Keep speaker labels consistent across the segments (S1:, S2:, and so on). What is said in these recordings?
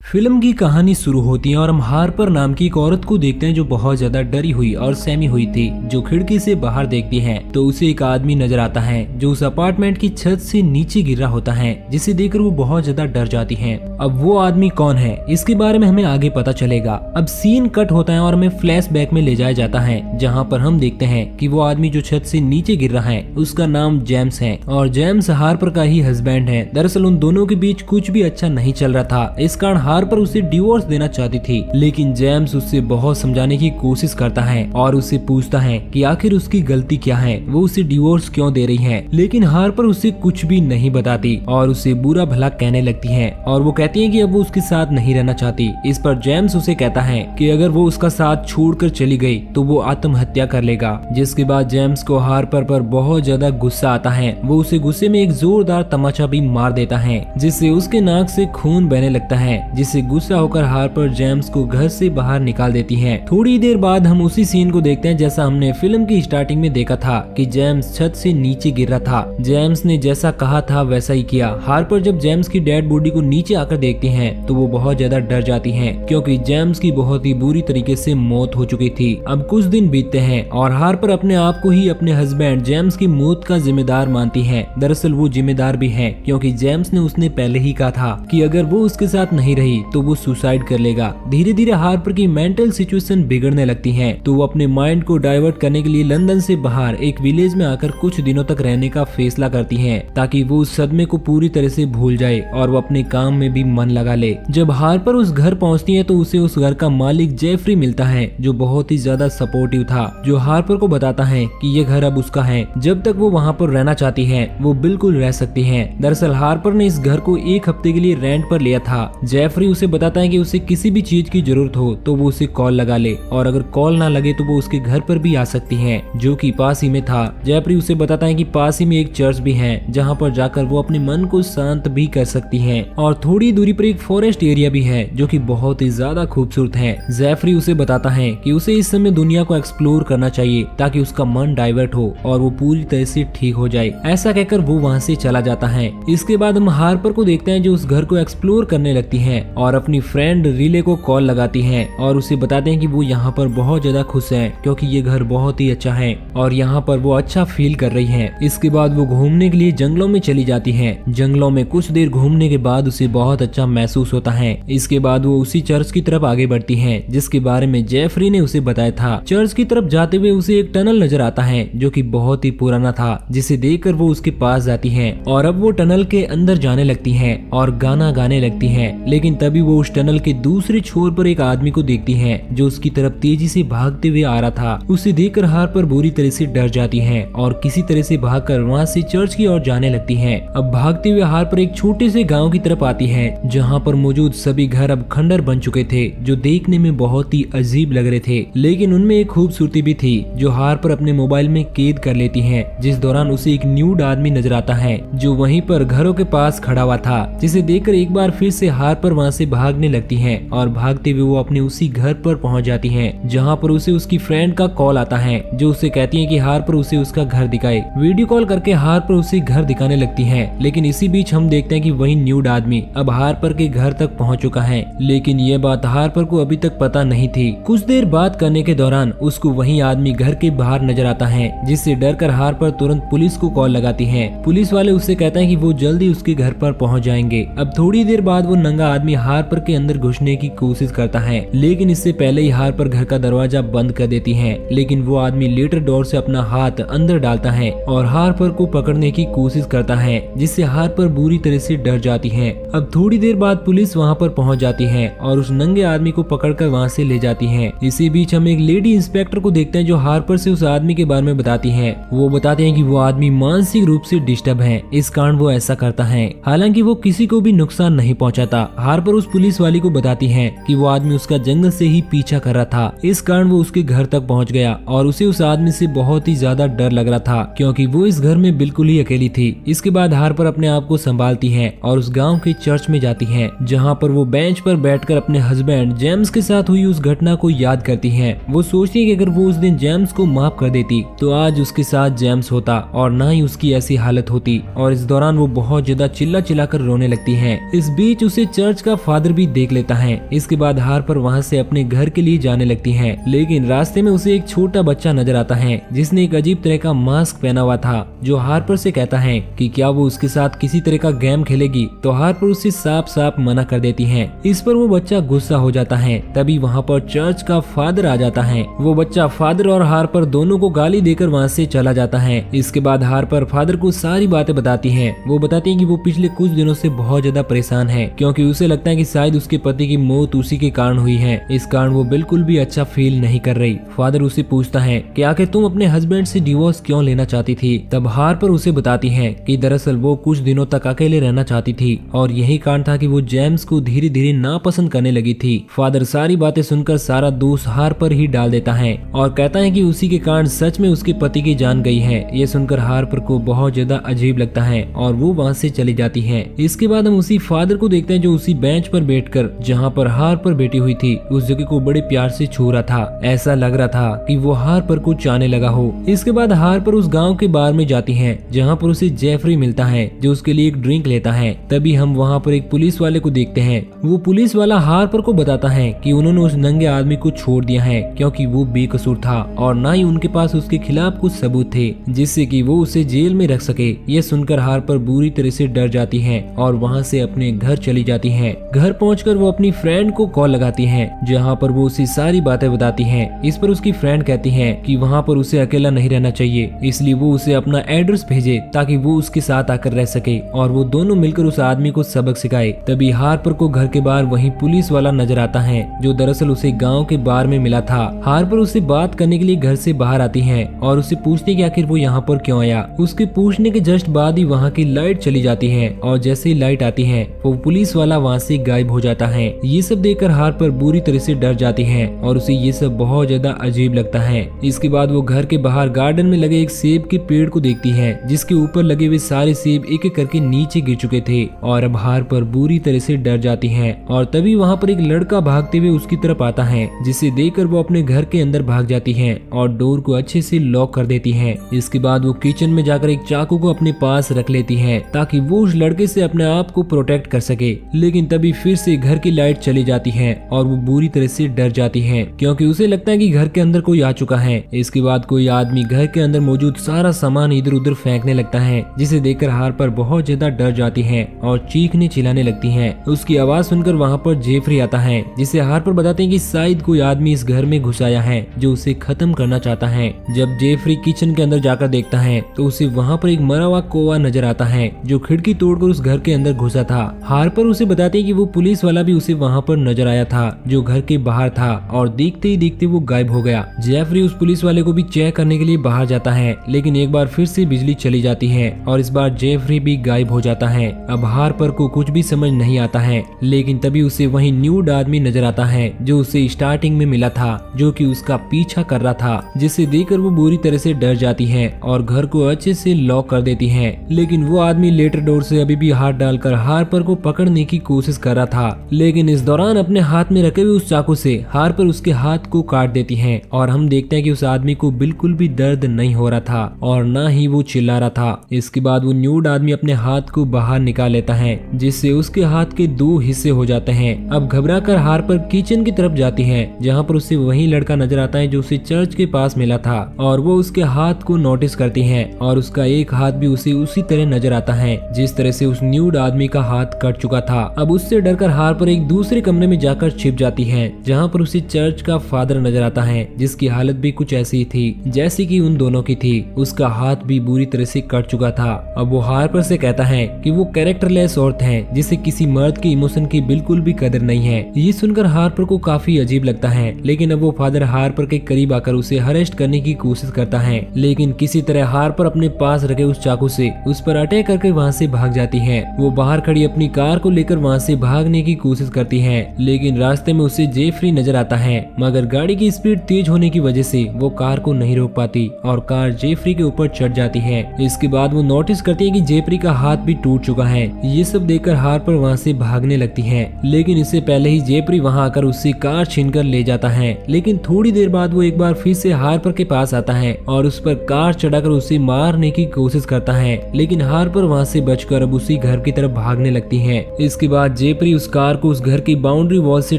S1: Film की कहानी शुरू होती है और हम हार्पर नाम की एक औरत को देखते हैं जो बहुत ज्यादा डरी हुई और सहमी हुई थी। जो खिड़की से बाहर देखती है तो उसे एक आदमी नजर आता है जो उस अपार्टमेंट की छत से नीचे गिर रहा होता है, जिसे देखकर वो बहुत ज्यादा डर जाती है। अब वो आदमी कौन है इसके बारे में हमें आगे पता चलेगा। अब सीन कट होता है और हमें फ्लैशबैक में ले जाया जाता है, जहाँ पर हम देखते हैं कि वो आदमी जो छत से नीचे गिर रहा है उसका नाम जेम्स है और जेम्स हार्पर का ही हस्बैंड है। दरअसल उन दोनों के बीच कुछ भी अच्छा नहीं चल रहा था, इस कारण हार्पर उसे डिवोर्स देना चाहती थी, लेकिन जेम्स उससे बहुत समझाने की कोशिश करता है और उससे पूछता है कि आखिर उसकी गलती क्या है, वो उसे डिवोर्स क्यों दे रही है। लेकिन हार्पर उसे कुछ भी नहीं बताती और उसे बुरा भला कहने लगती है और वो कहती है कि अब वो उसके साथ नहीं रहना चाहती। इस पर जेम्स उसे कहता है कि अगर वो उसका साथ छोड़कर चली गई तो वो आत्महत्या कर लेगा। जिसके बाद जेम्स को हार्पर पर बहुत ज्यादा गुस्सा आता है। वो उसे गुस्से में एक जोरदार तमाचा भी मार देता है जिससे उसके नाक से खून बहने लगता है, जिससे गुस्सा होकर हार्पर जेम्स को घर से बाहर निकाल देती है। थोड़ी देर बाद हम उसी सीन को देखते हैं जैसा हमने फिल्म की स्टार्टिंग में देखा था कि जेम्स छत से नीचे गिर रहा था। जेम्स ने जैसा कहा था वैसा ही किया। हार्पर जब जेम्स की डेड बॉडी को नीचे आकर देखती है तो वो बहुत ज्यादा डर जाती है क्योंकि जेम्स की बहुत ही बुरी तरीके से मौत हो चुकी थी। अब कुछ दिन बीतते हैं और हार्पर अपने आप को ही अपने हस्बैंड जेम्स की मौत का जिम्मेदार मानती है। दरअसल वो जिम्मेदार भी है क्योंकि जेम्स ने उसने पहले ही कहा था कि अगर वो उसके साथ नहीं रही तो वो सुसाइड कर लेगा। धीरे धीरे हार्पर की मेंटल सिचुएशन बिगड़ने लगती है तो वो अपने माइंड को डाइवर्ट करने के लिए लंदन से बाहर एक विलेज में आकर कुछ दिनों तक रहने का फैसला करती है ताकि वो उस सदमे को पूरी तरह से भूल जाए और वो अपने काम में भी मन लगा ले। जब हार्पर उस घर पहुंचती है तो उसे उस घर का मालिक जेफरी मिलता है जो बहुत ही ज्यादा सपोर्टिव था, जो हार्पर को बताता है कि ये घर अब उसका है, जब तक वो वहाँ पर रहना चाहती है वो बिल्कुल रह सकती है। दरअसल हार्पर ने इस घर को एक हफ्ते के लिए रेंट पर लिया था। जेफरी उसे बताता है कि उसे किसी भी चीज की जरूरत हो तो वो उसे कॉल लगा ले और अगर कॉल ना लगे तो वो उसके घर पर भी आ सकती है जो कि पास ही में था। जेफरी उसे बताता है कि पास ही में एक चर्च भी है जहाँ पर जाकर वो अपने मन को शांत भी कर सकती है और थोड़ी दूरी पर एक फॉरेस्ट एरिया भी है जो कि बहुत ही ज्यादा खूबसूरत है। जेफरी उसे बताता है कि उसे इस समय दुनिया को एक्सप्लोर करना चाहिए ताकि उसका मन डाइवर्ट हो और वो पूरी तरह से ठीक हो जाए। ऐसा कहकर वो वहाँ से चला जाता है। इसके बाद हम हार्पर को देखते हैं जो उस घर को एक्सप्लोर करने लगती है और अपनी फ्रेंड रिले को कॉल लगाती है और उसे बताते हैं कि वो यहाँ पर बहुत ज्यादा खुश है क्योंकि ये घर बहुत ही अच्छा है और यहाँ पर वो अच्छा फील कर रही है। इसके बाद वो घूमने के लिए जंगलों में चली जाती है। जंगलों में कुछ देर घूमने के बाद उसे बहुत अच्छा महसूस होता है। इसके बाद वो उसी चर्च की तरफ आगे बढ़ती है जिसके बारे में जेफरी ने उसे बताया था। चर्च की तरफ जाते हुए उसे एक टनल नजर आता है जो कि बहुत ही पुराना था, जिसे देखकर वो उसके पास जाती है और अब वो टनल के अंदर जाने लगती है और गाना गाने लगती है। लेकिन तभी वो उस टनल के दूसरे छोर पर एक आदमी को देखती है जो उसकी तरफ तेजी से भागते हुए आ रहा था। उसे देखकर हार्पर बुरी तरह से डर जाती है और किसी तरह से भागकर वहाँ से चर्च की ओर जाने लगती है। अब भागते हुए हार्पर एक छोटे से गांव की तरफ आती है जहाँ पर मौजूद सभी घर अब खंडर बन चुके थे जो देखने में बहुत ही अजीब लग रहे थे, लेकिन उनमें एक खूबसूरती भी थी जो हार्पर अपने मोबाइल में कैद कर लेती है। जिस दौरान उसे एक न्यूड आदमी नजर आता है जो वहीं पर घरों के पास खड़ा हुआ था, जिसे देखकर एक बार फिर से हार्पर वहाँ से भागने लगती है और भागते हुए वो अपने उसी घर पर पहुंच जाती है जहाँ पर उसे उसकी फ्रेंड का कॉल आता है जो उसे कहती है कि हार्पर उसे उसका घर दिखाए। वीडियो कॉल करके हार्पर उसे घर दिखाने लगती है, लेकिन इसी बीच हम देखते हैं कि वही न्यूड आदमी अब हार्पर के घर तक पहुंच चुका है, लेकिन ये बात हार्पर को अभी तक पता नहीं थी। कुछ देर बात करने के दौरान उसको वही आदमी घर के बाहर नजर आता है, जिससे डरकर हार्पर तुरंत पुलिस को कॉल लगाती है। पुलिस वाले उससे कहते हैं कि वो जल्दी उसके घर पर पहुंच जाएंगे। अब थोड़ी देर बाद वो नंगा आदमी हार्पर के अंदर घुसने की कोशिश करता है, लेकिन इससे पहले ही हार्पर घर का दरवाजा बंद कर देती है। लेकिन वो आदमी लेटर डोर से अपना हाथ अंदर डालता है और हार्पर को पकड़ने की कोशिश करता है, जिससे हार्पर बुरी तरह से डर जाती है। अब थोड़ी देर बाद पुलिस वहाँ पर पहुँच जाती है और उस नंगे आदमी को पकड़कर वहाँ से ले जाती है। इसी बीच हम एक लेडी इंस्पेक्टर को देखते हैं जो हार्पर से उस आदमी के बारे में बताती है। वो बताते हैं कि वो आदमी मानसिक रूप से डिस्टर्ब है, इस कारण वो ऐसा करता है। हालांकि वो किसी को भी नुकसान नहीं पहुंचाता। हार्पर उस पुलिस वाली को बताती है कि वो आदमी उसका जंगल से ही पीछा कर रहा था, इस कारण वो उसके घर तक पहुंच गया और उसे उस आदमी से बहुत ही ज्यादा डर लग रहा था क्योंकि वो इस घर में बिल्कुल ही अकेली थी। इसके बाद हार्पर अपने आप को संभालती है और उस गाँव के चर्च में जाती है जहाँ पर वो बेंच पर बैठकर अपने हस्बैंड जेम्स के साथ हुई उस घटना को याद करती है। वो सोचती है कि अगर वो उस दिन जेम्स को माफ कर देती तो आज उसके साथ जेम्स होता और ना ही उसकी ऐसी हालत होती, और इस दौरान वो बहुत ज्यादा चिल्ला चिल्लाकर रोने लगती है। इस बीच उसे चर्च का फादर भी देख लेता है। इसके बाद हार्पर वहाँ से अपने घर के लिए जाने लगती है, लेकिन रास्ते में उसे एक छोटा बच्चा नजर आता है जिसने एक अजीब तरह का मास्क पहना हुआ था, जो हार्पर से कहता है कि क्या वो उसके साथ किसी तरह का गेम खेलेगी, तो हार्पर उससे साफ साफ मना कर देती है। इस पर वो बच्चा गुस्सा हो जाता है। तभी वहाँ पर चर्च का फादर आ जाता है। वो बच्चा फादर और हार्पर दोनों को गाली देकर वहाँ से चला जाता है। इसके बाद हार्पर फादर को सारी बातें बताती है। वो बताती है कि वो पिछले कुछ दिनों से बहुत ज्यादा परेशान है, क्योंकि उसे लगता है कि शायद उसके पति की मौत उसी के कारण हुई है। इस कारण वो बिल्कुल भी अच्छा फील नहीं कर रही। फादर उसे पूछता है कि आखिर तुम अपने हस्बैंड से डिवोर्स क्यों लेना चाहती थी। तब हार्पर उसे बताती है कि दरअसल वो कुछ दिनों तक अकेले रहना चाहती थी और यही कारण था कि वो जेम्स को धीरे धीरे नापसंद करने लगी थी। फादर सारी बातें सुनकर सारा दोष हार्पर ही डाल देता है और कहता है कि उसी के कारण सच में उसके पति की जान गई है। ये सुनकर हार्पर को बहुत ज्यादा अजीब लगता है और वो वहाँ से चली जाती है। इसके बाद हम उसी फादर को देखते हैं जो उसी बेंच पर बैठकर जहाँ पर हार्पर बैठी हुई थी उस जगह को बड़े प्यार से छू रहा था। ऐसा लग रहा था कि वो हार्पर को चाहने लगा हो। इसके बाद हार्पर उस गांव के बार में जाती है जहाँ पर उसे जेफरी मिलता है, जो उसके लिए एक ड्रिंक लेता है। तभी हम वहाँ पर एक पुलिस वाले को देखते हैं। वो पुलिस वाला हार्पर को बताता है कि उन्होंने उस नंगे आदमी को छोड़ दिया है क्योंकि वो बेकसूर था और न ही उनके पास उसके खिलाफ कुछ सबूत थे जिससे कि वो उसे जेल में रख सके। ये सुनकर हार्पर बुरी तरह से डर जाती है और वहाँ से अपने घर चली जाती है। घर पहुंचकर वो अपनी फ्रेंड को कॉल लगाती है जहाँ पर वो उसे सारी बातें बताती है। इस पर उसकी फ्रेंड कहती है कि वहाँ पर उसे अकेला नहीं रहना चाहिए, इसलिए वो उसे अपना एड्रेस भेजे ताकि वो उसके साथ आकर रह सके और वो दोनों मिलकर उस आदमी को सबक सिखाए। तभी हार्पर को घर के बाहर वही पुलिस वाला नजर आता है जो दरअसल उसे गाँव के बार में मिला था। हार्पर उससे बात करने के लिए घर से बाहर आती है और उसे पूछती है कि आखिर वो यहाँ पर क्यों आया। उसके पूछने के जस्ट बाद ही वहाँ की लाइट चली जाती है और जैसे ही लाइट आती है वो पुलिस वाला वहाँ से गायब हो जाता है। ये सब देखकर हार्पर बुरी तरह से डर जाती है और उसे ये सब बहुत ज्यादा अजीब लगता है। इसके बाद वो घर के बाहर गार्डन में लगे एक सेब के पेड़ को देखती है जिसके ऊपर लगे हुए सारे सेब एक एक करके नीचे गिर चुके थे और अब हार्पर बुरी तरह से डर जाती है। और तभी वहाँ पर एक लड़का भागते हुए उसकी तरफ आता है जिसे देखकर वो अपने घर के अंदर भाग जाती है और डोर को अच्छे से लॉक कर देती है। इसके बाद वो किचन में जाकर एक चाकू को अपने पास रख लेती है ताकि वो उस लड़के से अपने आप को प्रोटेक्ट कर सके। लेकिन तभी फिर से घर की लाइट चली जाती है और वो बुरी तरह से डर जाती है क्योंकि उसे लगता है कि घर के अंदर कोई आ चुका है। इसके बाद कोई आदमी घर के अंदर मौजूद सारा सामान इधर उधर फेंकने लगता है जिसे देखकर हार्पर बहुत ज्यादा डर जाती है और चीखने चिल्लाने लगती है। उसकी आवाज सुनकर वहाँ पर जेफरी आता है जिसे हार्पर बताते हैं कि शायद कोई आदमी इस घर में घुस आया है जो उसे खत्म करना चाहता है। जब जेफरी किचन के अंदर जाकर देखता है तो उसे वहाँ पर एक मरा हुआ कौवा नजर आता है जो खिड़की तोड़कर उस घर के अंदर घुसा था। हार्पर उसे बताते हैं कि वो पुलिस वाला भी उसे वहाँ पर नजर आया था जो घर के बाहर था और देखते ही देखते वो गायब हो गया। जेफरी उस पुलिस वाले को भी चेक करने के लिए बाहर जाता है लेकिन एक बार फिर से बिजली चली जाती है और इस बार जेफरी भी गायब हो जाता है। अब हार्पर को कुछ भी समझ नहीं आता है, लेकिन तभी उसे वही न्यूड आदमी नजर आता है जो उसे स्टार्टिंग में मिला था, जो कि उसका पीछा कर रहा था, जिसे देखकर वो बुरी तरह से डर जाती है और घर को अच्छे से लॉक कर देती है। लेकिन वो आदमी लेटर डोर से अभी भी हाथ डालकर हार्पर को पकड़ने की कोशिश कर रहा था, लेकिन इस दौरान अपने हाथ में रखे हुए उस चाकू से हार्पर उसके हाथ को काट देती है और हम देखते हैं कि उस आदमी को बिल्कुल भी दर्द नहीं हो रहा था और न ही वो चिल्ला रहा था। इसके बाद वो न्यूड आदमी अपने हाथ को बाहर निकाल लेता है जिससे उसके हाथ के 2 हिस्से हो जाते हैं। अब घबराकर हार्पर किचन की तरफ जाती है जहाँ पर उसे वही लड़का नजर आता है जो उसे चर्च के पास मिला था और वो उसके हाथ को नोटिस करती है और उसका एक हाथ भी उसे उसी तरह नजर आता है जिस तरह से उस न्यूड आदमी का हाथ कट चुका था। अब उससे डरकर हार्पर एक दूसरे कमरे में जाकर छिप जाती है जहाँ पर उसे चर्च का फादर नजर आता है जिसकी हालत भी कुछ ऐसी थी जैसी कि उन दोनों की थी। उसका हाथ भी बुरी तरह से कट चुका था। अब वो हार्पर से कहता है कि वो कैरेक्टरलेस औरत है जिसे किसी मर्द की इमोशन की बिल्कुल भी कदर नहीं है। ये सुनकर हार्पर को काफी अजीब लगता है, लेकिन अब वो फादर हार्पर के करीब आकर उसे अरेस्ट करने की कोशिश करता है, लेकिन किसी तरह हार्पर अपने पास रखे उस चाकू से उस पर अटैक करके वहाँ से भाग जाती है। वो बाहर खड़ी अपनी कार को लेकर वहाँ से भागने की कोशिश करती है, लेकिन रास्ते में उसे जेफरी नजर आता है, मगर गाड़ी की स्पीड तेज होने की वजह से वो कार को नहीं रोक पाती और कार जेफरी के ऊपर चढ़ जाती है। इसके बाद वो नोटिस करती है कि जेफरी का हाथ भी टूट चुका है। ये सब देखकर हार्पर वहाँ से भागने लगती है, लेकिन इससे पहले ही जेफरी वहाँ आकर उससे कार छीनकर ले जाता है। लेकिन थोड़ी देर बाद वो एक बार फिर से हार्पर के पास आता है और उस पर कार चढ़ाकर उसे मारने की कोशिश करता है, लेकिन हार्पर वहाँ से बचकर अब उसी घर की तरफ भागने लगती है। इसके बाद जेफरी जेफरी उस कार को उस घर की बाउंड्री वॉल से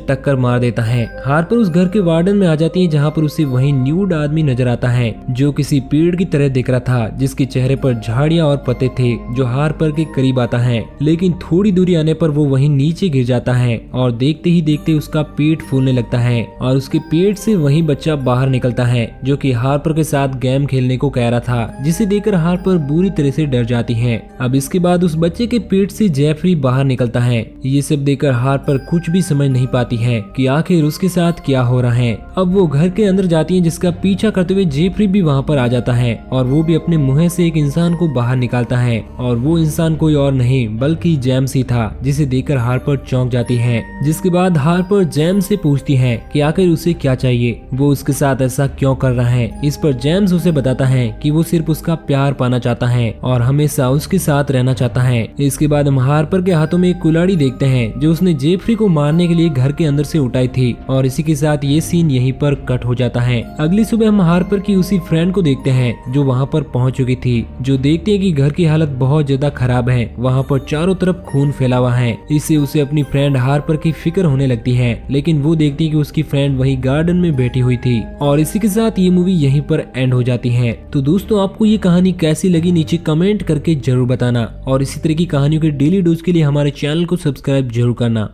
S1: टक्कर मार देता है। हार्पर उस घर के वार्डन में आ जाती है, जहाँ पर उसे वही न्यूड आदमी नजर आता है जो किसी पेड़ की तरह दिख रहा था, जिसके चेहरे पर झाड़ियां और पत्ते थे, जो हार्पर के करीब आता है। लेकिन थोड़ी दूरी आने पर वो वहीं नीचे गिर जाता है और देखते ही देखते उसका पेट फूलने लगता है और उसके पेट से वही बच्चा बाहर निकलता है जो कि हार्पर के साथ गेम खेलने को कह रहा था, जिसे देखकर हार्पर बुरी तरह से डर जाती है। अब इसके बाद उस बच्चे के पेट से जेफरी बाहर निकलता है। ये सब देखकर हार्पर कुछ भी समझ नहीं पाती है कि आखिर उसके साथ क्या हो रहा है। अब वो घर के अंदर जाती है, जिसका पीछा करते हुए जेफरी भी वहाँ पर आ जाता है और वो भी अपने मुंह से एक इंसान को बाहर निकालता है और वो इंसान कोई और नहीं बल्कि जेम्स ही था, जिसे देखकर हार्पर चौंक जाती है। जिसके बाद हार्पर जेम्स से पूछती है कि आखिर उसे क्या चाहिए, वो उसके साथ ऐसा क्यों कर रहा है। इस पर जेम्स उसे बताता है कि वो सिर्फ उसका प्यार पाना चाहता है और हमेशा उसके साथ रहना चाहता है। इसके बाद हम हार्पर के हाथों में एक कुल्हाड़ी देखते हैं जो उसने जेफरी को मारने के लिए घर के अंदर से उठाई थी और इसी के साथ ये सीन यहीं पर कट हो जाता है। अगली सुबह हम हार्पर की उसी फ्रेंड को देखते हैं जो वहाँ पर पहुँच चुकी थी, जो देखते हैं कि घर की हालत बहुत ज्यादा खराब है। वहाँ पर चारों तरफ खून फैला हुआ है। इससे उसे अपनी फ्रेंड हार्पर की फिक्र होने लगती है, लेकिन वो देखती है कि उसकी फ्रेंड वही गार्डन में बैठी हुई थी। और इसी के साथ ये मूवी यहीं पर एंड हो जाती है। तो दोस्तों, आपको ये कहानी कैसी लगी नीचे कमेंट करके जरूर बताना और इसी तरह की कहानियों के डेली डोज के लिए हमारे चैनल को सब्सक्राइब जरूर करना।